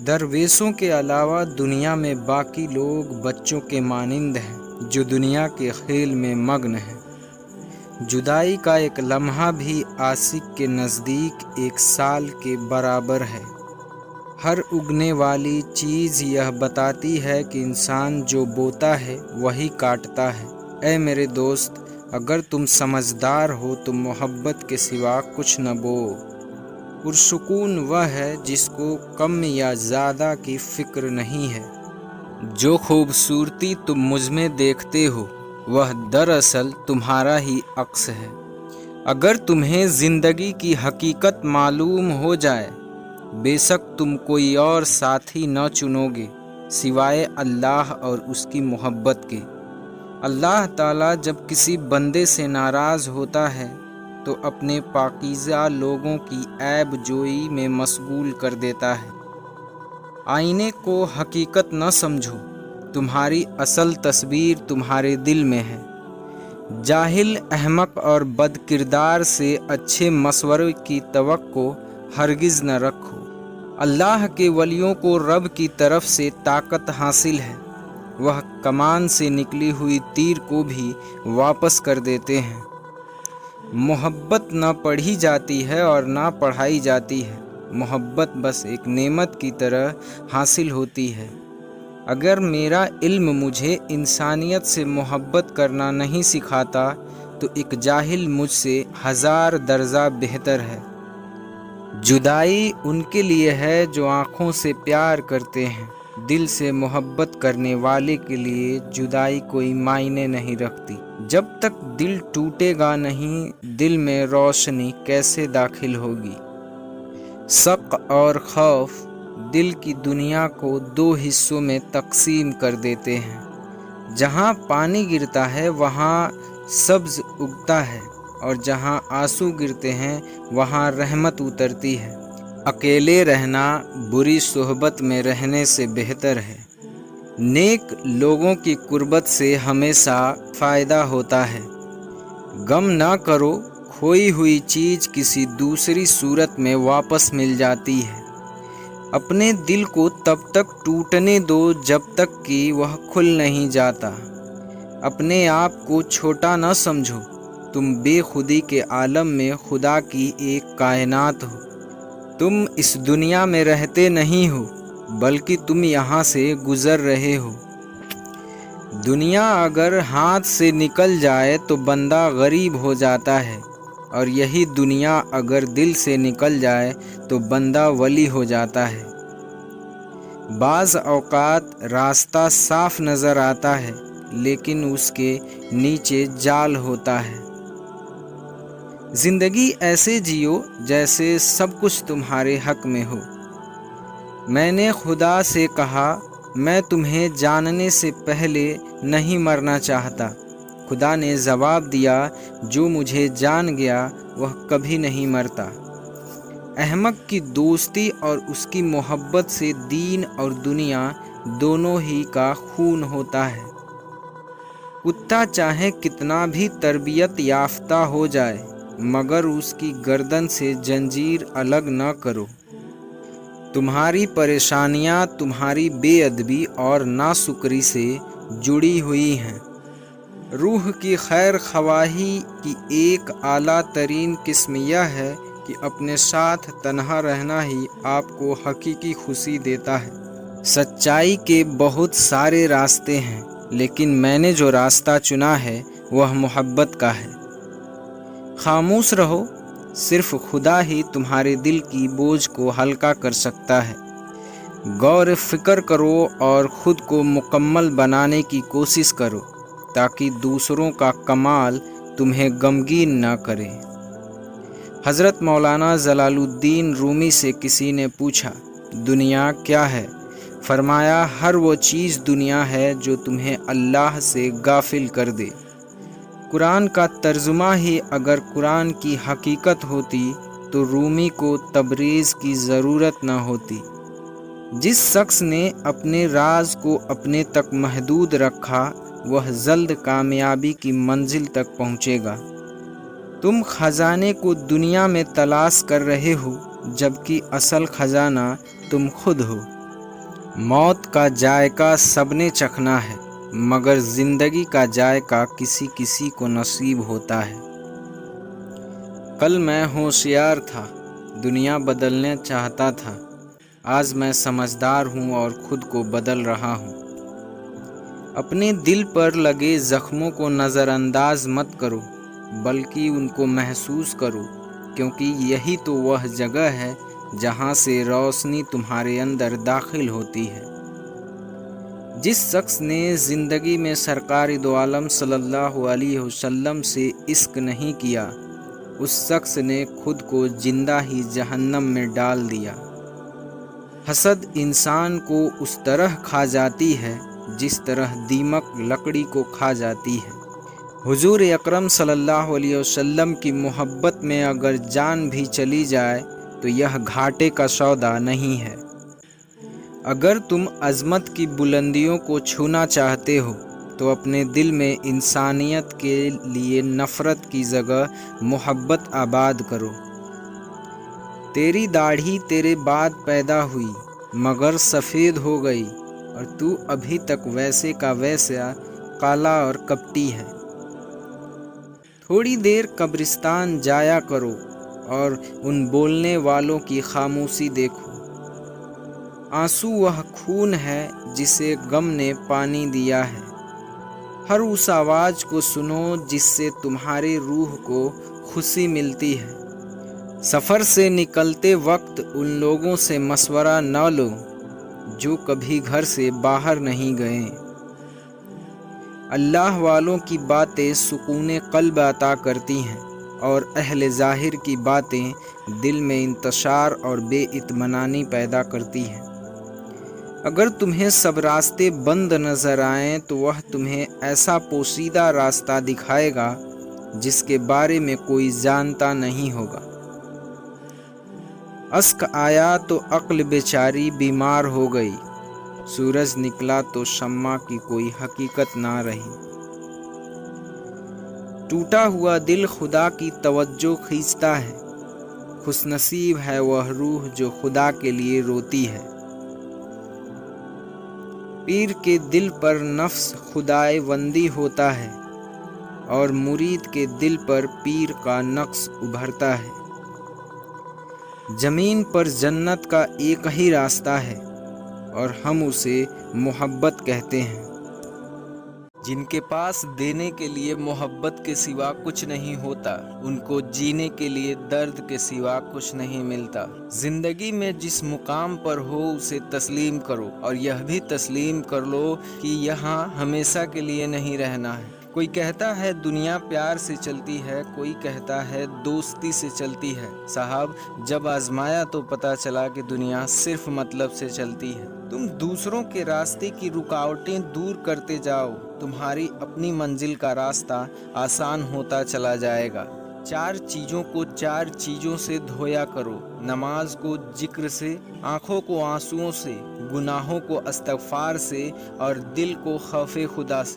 درویشوں کے علاوہ دنیا میں باقی لوگ بچوں کے مانند ہیں جو دنیا کے کھیل میں مگن ہیں۔ جدائی کا ایک لمحہ بھی عاشق کے نزدیک 1 سال کے برابر ہے۔ ہر اگنے والی چیز یہ بتاتی ہے کہ انسان جو بوتا ہے وہی کاٹتا ہے۔ اے میرے دوست، اگر تم سمجھدار ہو تو محبت کے سوا کچھ نہ بو۔ پرسکون وہ ہے جس کو کم یا زیادہ کی فکر نہیں ہے۔ جو خوبصورتی تم مجھ میں دیکھتے ہو وہ دراصل تمہارا ہی عکس ہے۔ اگر تمہیں زندگی کی حقیقت معلوم ہو جائے، بے شک تم کوئی اور ساتھی نہ چنو گے سوائے اللہ اور اس کی محبت کے۔ اللہ تعالیٰ جب کسی بندے سے ناراض ہوتا ہے تو اپنے پاکیزہ لوگوں کی عیب جوئی میں مشغول کر دیتا ہے۔ آئینے کو حقیقت نہ سمجھو، تمہاری اصل تصویر تمہارے دل میں ہے۔ جاہل، احمق اور بد کردار سے اچھے مشورے کی توقع ہرگز نہ رکھو۔ اللہ کے ولیوں کو رب کی طرف سے طاقت حاصل ہے، وہ کمان سے نکلی ہوئی تیر کو بھی واپس کر دیتے ہیں۔ محبت نہ پڑھی جاتی ہے اور نہ پڑھائی جاتی ہے، محبت بس ایک نعمت کی طرح حاصل ہوتی ہے۔ اگر میرا علم مجھے انسانیت سے محبت کرنا نہیں سکھاتا تو ایک جاہل مجھ سے 1000 درجہ بہتر ہے۔ جدائی ان کے لیے ہے جو آنکھوں سے پیار کرتے ہیں، دل سے محبت کرنے والے کے لیے جدائی کوئی معنی نہیں رکھتی۔ جب تک دل ٹوٹے گا نہیں، دل میں روشنی کیسے داخل ہوگی؟ شک اور خوف دل کی دنیا کو 2 حصوں میں تقسیم کر دیتے ہیں۔ جہاں پانی گرتا ہے وہاں سبز اگتا ہے، اور جہاں آنسو گرتے ہیں وہاں رحمت اترتی ہے۔ اکیلے رہنا بری صحبت میں رہنے سے بہتر ہے۔ نیک لوگوں کی قربت سے ہمیشہ فائدہ ہوتا ہے۔ غم نہ کرو، کھوئی ہوئی چیز کسی دوسری صورت میں واپس مل جاتی ہے۔ اپنے دل کو تب تک ٹوٹنے دو جب تک کہ وہ کھل نہیں جاتا۔ اپنے آپ کو چھوٹا نہ سمجھو، تم بے خودی کے عالم میں خدا کی ایک کائنات ہو۔ تم اس دنیا میں رہتے نہیں ہو بلکہ تم یہاں سے گزر رہے ہو۔ دنیا اگر ہاتھ سے نکل جائے تو بندہ غریب ہو جاتا ہے، اور یہی دنیا اگر دل سے نکل جائے تو بندہ ولی ہو جاتا ہے۔ بعض اوقات راستہ صاف نظر آتا ہے لیکن اس کے نیچے جال ہوتا ہے۔ زندگی ایسے جیو جیسے سب کچھ تمہارے حق میں ہو۔ میں نے خدا سے کہا، میں تمہیں جاننے سے پہلے نہیں مرنا چاہتا۔ خدا نے جواب دیا، جو مجھے جان گیا وہ کبھی نہیں مرتا۔ احمق کی دوستی اور اس کی محبت سے دین اور دنیا دونوں ہی کا خون ہوتا ہے۔ کتا چاہے کتنا بھی تربیت یافتہ ہو جائے مگر اس کی گردن سے زنجیر الگ نہ کرو۔ تمہاری پریشانیاں تمہاری بے ادبی اور ناشکری سے جڑی ہوئی ہیں۔ روح کی خیر خواہی کی ایک اعلیٰ ترین قسم یہ ہے کہ اپنے ساتھ تنہا رہنا ہی آپ کو حقیقی خوشی دیتا ہے۔ سچائی کے بہت سارے راستے ہیں لیکن میں نے جو راستہ چنا ہے وہ محبت کا ہے۔ خاموش رہو، صرف خدا ہی تمہارے دل کی بوجھ کو ہلکا کر سکتا ہے۔ غور فکر کرو اور خود کو مکمل بنانے کی کوشش کرو تاکہ دوسروں کا کمال تمہیں غمگین نہ کرے۔ حضرت مولانا جلال الدین رومی سے کسی نے پوچھا، دنیا کیا ہے؟ فرمایا، ہر وہ چیز دنیا ہے جو تمہیں اللہ سے غافل کر دے۔ قرآن کا ترجمہ ہی اگر قرآن کی حقیقت ہوتی تو رومی کو تبریز کی ضرورت نہ ہوتی۔ جس شخص نے اپنے راز کو اپنے تک محدود رکھا وہ جلد کامیابی کی منزل تک پہنچے گا۔ تم خزانے کو دنیا میں تلاش کر رہے ہو جبکہ اصل خزانہ تم خود ہو۔ موت کا ذائقہ سب نے چکھنا ہے مگر زندگی کا ذائقہ کسی کسی کو نصیب ہوتا ہے۔ کل میں ہوشیار تھا، دنیا بدلنا چاہتا تھا، آج میں سمجھدار ہوں اور خود کو بدل رہا ہوں۔ اپنے دل پر لگے زخموں کو نظر انداز مت کرو بلکہ ان کو محسوس کرو، کیونکہ یہی تو وہ جگہ ہے جہاں سے روشنی تمہارے اندر داخل ہوتی ہے۔ جس شخص نے زندگی میں سرکار دو عالم صلی اللہ علیہ وسلم سے عشق نہیں کیا، اس شخص نے خود کو زندہ ہی جہنم میں ڈال دیا۔ حسد انسان کو اس طرح کھا جاتی ہے جس طرح دیمک لکڑی کو کھا جاتی ہے۔ حضور اکرم صلی اللہ علیہ وسلم کی محبت میں اگر جان بھی چلی جائے تو یہ گھاٹے کا سودا نہیں ہے۔ اگر تم عظمت کی بلندیوں کو چھونا چاہتے ہو تو اپنے دل میں انسانیت کے لیے نفرت کی جگہ محبت آباد کرو۔ تیری داڑھی تیرے بعد پیدا ہوئی مگر سفید ہو گئی اور تو ابھی تک ویسے کا ویسا کالا اور کپٹی ہے۔ تھوڑی دیر قبرستان جایا کرو اور ان بولنے والوں کی خاموشی دیکھو۔ آنسو وہ خون ہے جسے غم نے پانی دیا ہے۔ ہر اس آواز کو سنو جس سے تمہاری روح کو خوشی ملتی ہے۔ سفر سے نکلتے وقت ان لوگوں سے مشورہ نہ لو جو کبھی گھر سے باہر نہیں گئے۔ اللہ والوں کی باتیں سکون قلب عطا کرتی ہیں اور اہل ظاہر کی باتیں دل میں انتشار اور بے اطمینانی پیدا کرتی ہیں۔ اگر تمہیں سب راستے بند نظر آئیں تو وہ تمہیں ایسا پوشیدہ راستہ دکھائے گا جس کے بارے میں کوئی جانتا نہیں ہوگا۔ اشک آیا تو عقل بیچاری بیمار ہو گئی، سورج نکلا تو شمع کی کوئی حقیقت نہ رہی۔ ٹوٹا ہوا دل خدا کی توجہ کھینچتا ہے، خوش نصیب ہے وہ روح جو خدا کے لیے روتی ہے۔ پیر کے دل پر نفس خدائے بندی ہوتا ہے اور مرید کے دل پر پیر کا نقش ابھرتا ہے۔ زمین پر جنت کا ایک ہی راستہ ہے اور ہم اسے محبت کہتے ہیں۔ جن کے پاس دینے کے لیے محبت کے سوا کچھ نہیں ہوتا، ان کو جینے کے لیے درد کے سوا کچھ نہیں ملتا۔ زندگی میں جس مقام پر ہو اسے تسلیم کرو اور یہ بھی تسلیم کر لو کہ یہاں ہمیشہ کے لیے نہیں رہنا ہے۔ کوئی کہتا ہے دنیا پیار سے چلتی ہے، کوئی کہتا ہے دوستی سے چلتی ہے۔ صاحب جب آزمایا تو پتہ چلا کہ دنیا صرف مطلب سے چلتی ہے۔ تم دوسروں کے راستے کی رکاوٹیں دور کرتے جاؤ، تمہاری اپنی منزل کا راستہ آسان ہوتا چلا جائے گا۔ چار چیزوں کو چار چیزوں سے دھویا کرو، نماز کو ذکر سے، آنکھوں کو آنسوؤں سے، گناہوں کو استغفار سے اور دل کو خوف خدا سے۔